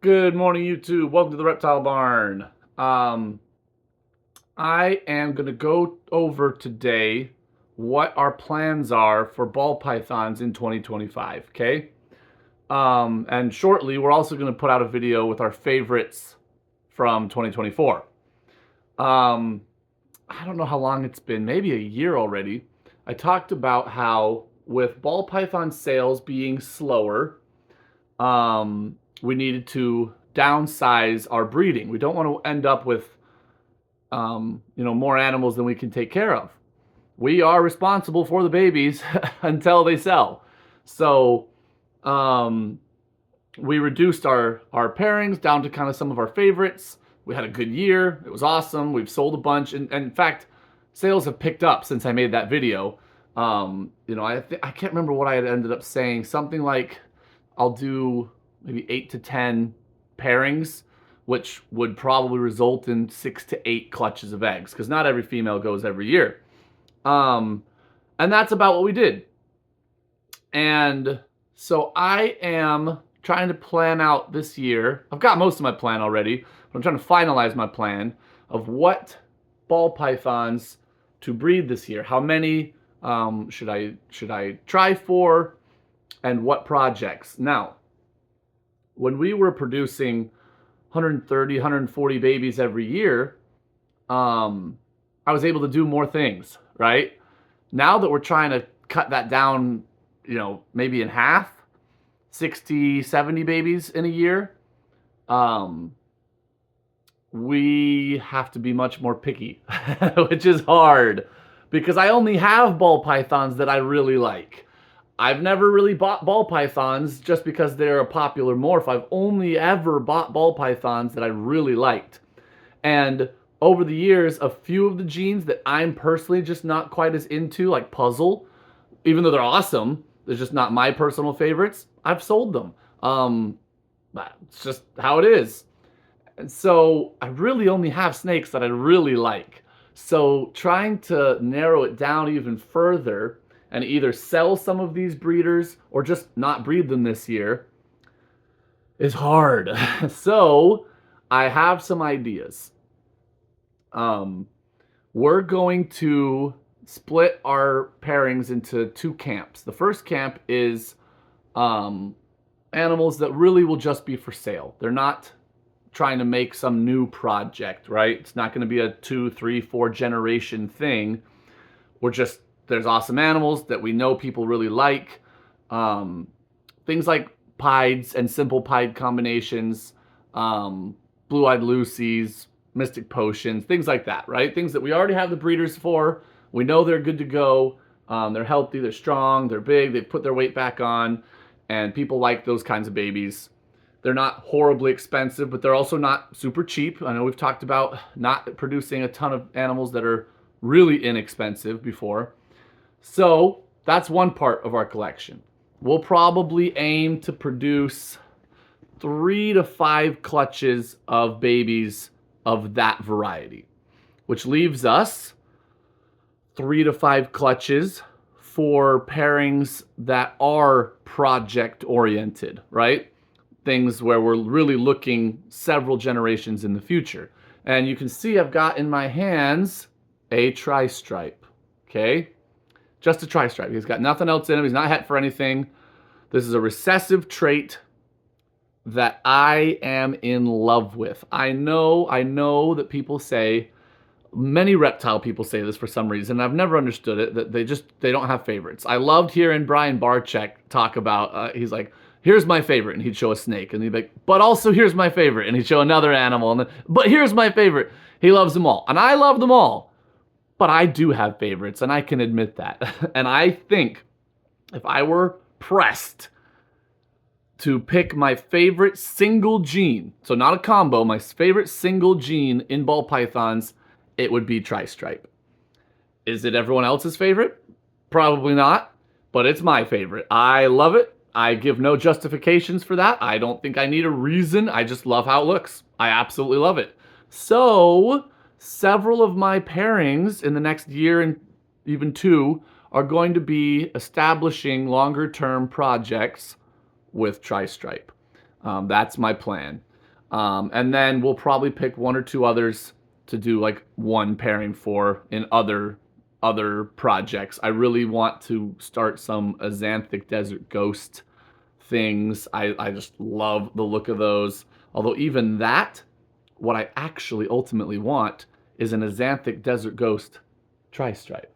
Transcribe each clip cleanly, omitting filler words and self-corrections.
Good morning, YouTube. Welcome to the Reptile Barn. I am going to go over today what our plans are for ball pythons in 2025, okay? And shortly, we're also going to put out a video with our favorites from 2024. I don't know how long it's been, maybe a year already. I talked about how with ball python sales being slower, we needed to downsize our breeding. We don't want to end up with, more animals than we can take care of. We are responsible for the babies until they sell. So we reduced our pairings down to kind of some of our favorites. We had a good year. It was awesome. We've sold a bunch. And in fact, sales have picked up since I made that video. I can't remember what I had ended up saying. Something like I'll do maybe 8 to 10 pairings, which would probably result in 6 to 8 clutches of eggs, because not every female goes every year. And that's about what we did. And so I am trying to plan out this year. I've got most of my plan already, but I'm trying to finalize my plan of what ball pythons to breed this year. How many should I try for, and what projects? Now, when we were producing 130, 140 babies every year, I was able to do more things, right? Now that we're trying to cut that down, maybe in half, 60, 70 babies in a year, we have to be much more picky, which is hard because I only have ball pythons that I really like. I've never really bought ball pythons just because they're a popular morph. I've only ever bought ball pythons that I really liked. And over the years, a few of the genes that I'm personally just not quite as into, like puzzle, even though they're awesome, they're just not my personal favorites, I've sold them. It's just how it is. And so I really only have snakes that I really like. So trying to narrow it down even further and either sell some of these breeders or just not breed them this year is hard. So I have some ideas. We're going to split our pairings into 2 camps. The first camp is animals that really will just be for sale. They're not trying to make some new project, right? It's not going to be a 2, 3, 4 generation thing. There's awesome animals that we know people really like. Things like pieds and simple pied combinations, blue-eyed Lucies, mystic potions, things like that, right? Things that we already have the breeders for. We know they're good to go. They're healthy, they're strong, they're big, they've put their weight back on, and people like those kinds of babies. They're not horribly expensive, but they're also not super cheap. I know we've talked about not producing a ton of animals that are really inexpensive before. So that's one part of our collection. We'll probably aim to produce 3 to 5 clutches of babies of that variety, which leaves us 3 to 5 clutches for pairings that are project oriented, right? Things where we're really looking several generations in the future. And you can see I've got in my hands a tri-stripe, okay? Just a tri-stripe. He's got nothing else in him. He's not het for anything. This is a recessive trait that I am in love with. I know that people say, many reptile people say this for some reason, and I've never understood it, that they don't have favorites. I loved hearing Brian Barczyk talk about, he's like, here's my favorite, and he'd show a snake, and he'd be like, but also here's my favorite, and he'd show another animal, and then, but here's my favorite. He loves them all, and I love them all, but I do have favorites, and I can admit that. And I think if I were pressed to pick my favorite single gene, so not a combo, my favorite single gene in ball pythons, it would be tri-stripe. Is it everyone else's favorite? Probably not, but it's my favorite. I love it. I give no justifications for that. I don't think I need a reason. I just love how it looks. I absolutely love it. So several of my pairings in the next year and even 2 are going to be establishing longer term projects with tri-stripe. That's my plan. And then we'll probably pick one or two others to do like one pairing for in other projects. I really want to start some Azanthic Desert Ghost things. I just love the look of those. Although even that, what I actually ultimately want is an Azanthic Desert Ghost tri-stripe,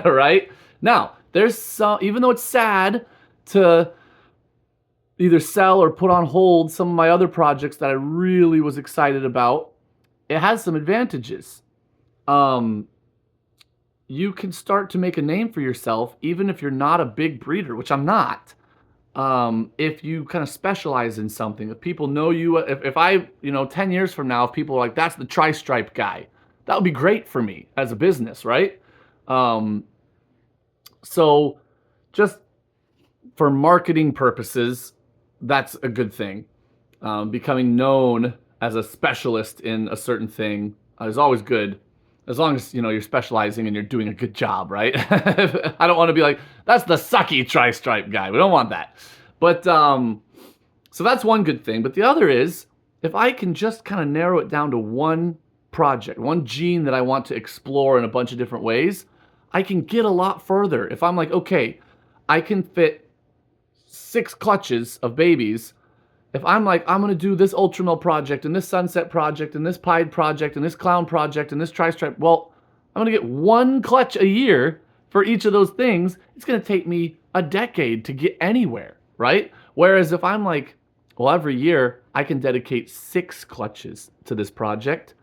right? Now, there's some, even though it's sad to either sell or put on hold some of my other projects that I really was excited about, it has some advantages. You can start to make a name for yourself, even if you're not a big breeder, which I'm not. If you kind of specialize in something, if people know you, if I, 10 years from now, if people are like, that's the tri-stripe guy, that would be great for me as a business, right? So just for marketing purposes, that's a good thing. Becoming known as a specialist in a certain thing is always good, as long as you're specializing and you're doing a good job, right? I don't want to be like, that's the sucky tri-stripe guy. We don't want that. But so that's one good thing. But the other is, if I can just kind of narrow it down to one project, one gene that I want to explore in a bunch of different ways, I can get a lot further. If I'm like, okay, I can fit 6 clutches of babies. If I'm like, I'm going to do this Ultramel project and this Sunset project and this Pied project and this Clown project and this Tri-Stripe, well, I'm going to get 1 clutch a year for each of those things. It's going to take me a decade to get anywhere, right? Whereas if I'm like, well, every year I can dedicate 6 clutches to this project,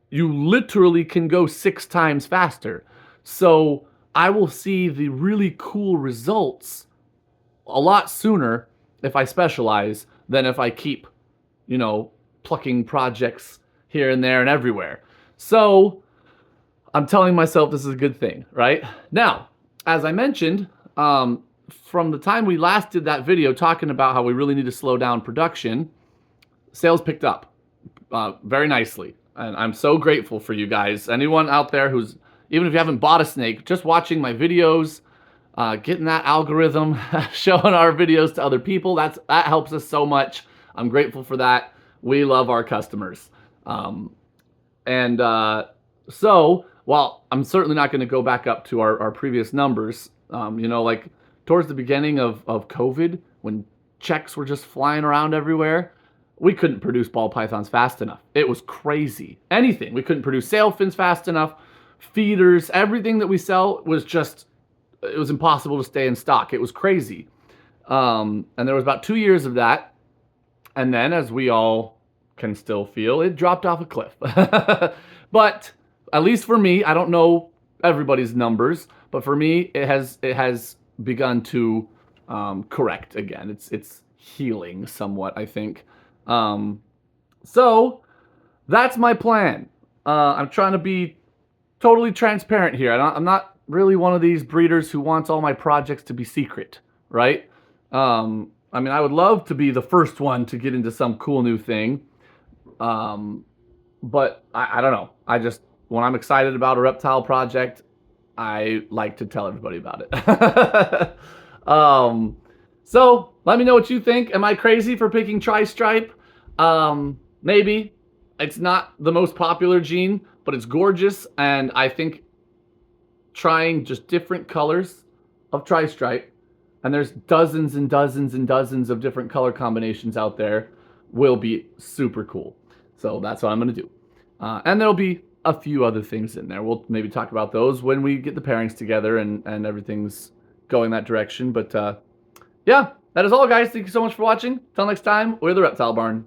you literally can go 6 times faster. So I will see the really cool results a lot sooner if I specialize than if I keep, plucking projects here and there and everywhere. So I'm telling myself this is a good thing, right? Now, as I mentioned, from the time we last did that video talking about how we really need to slow down production, sales picked up very nicely. And I'm so grateful for you guys. Anyone out there who's, even if you haven't bought a snake, just watching my videos, getting that algorithm, showing our videos to other people, that helps us so much. I'm grateful for that. We love our customers. So while I'm certainly not going to go back up to our previous numbers, like towards the beginning of COVID, when checks were just flying around everywhere, we couldn't produce ball pythons fast enough. It was crazy. Anything. We couldn't produce sail fins fast enough. Feeders, everything that we sell was just, it was impossible to stay in stock. It was crazy. And there was about 2 years of that. And then, as we all can still feel, it dropped off a cliff. But at least for me, I don't know everybody's numbers, but for me, it has begun to correct again. It's healing somewhat, I think. So that's my plan. I'm trying to be totally transparent here. I'm not really one of these breeders who wants all my projects to be secret, right? I mean, I would love to be the first one to get into some cool new thing. But I don't know. When I'm excited about a reptile project, I like to tell everybody about it. So let me know what you think. Am I crazy for picking tri-stripe? Maybe. It's not the most popular gene, but it's gorgeous. And I think trying just different colors of tri-stripe, and there's dozens and dozens and dozens of different color combinations out there, will be super cool. So that's what I'm going to do. And there'll be a few other things in there. We'll maybe talk about those when we get the pairings together and everything's going that direction. But yeah, that is all, guys. Thank you so much for watching. Till next time, we're the Reptile Barn.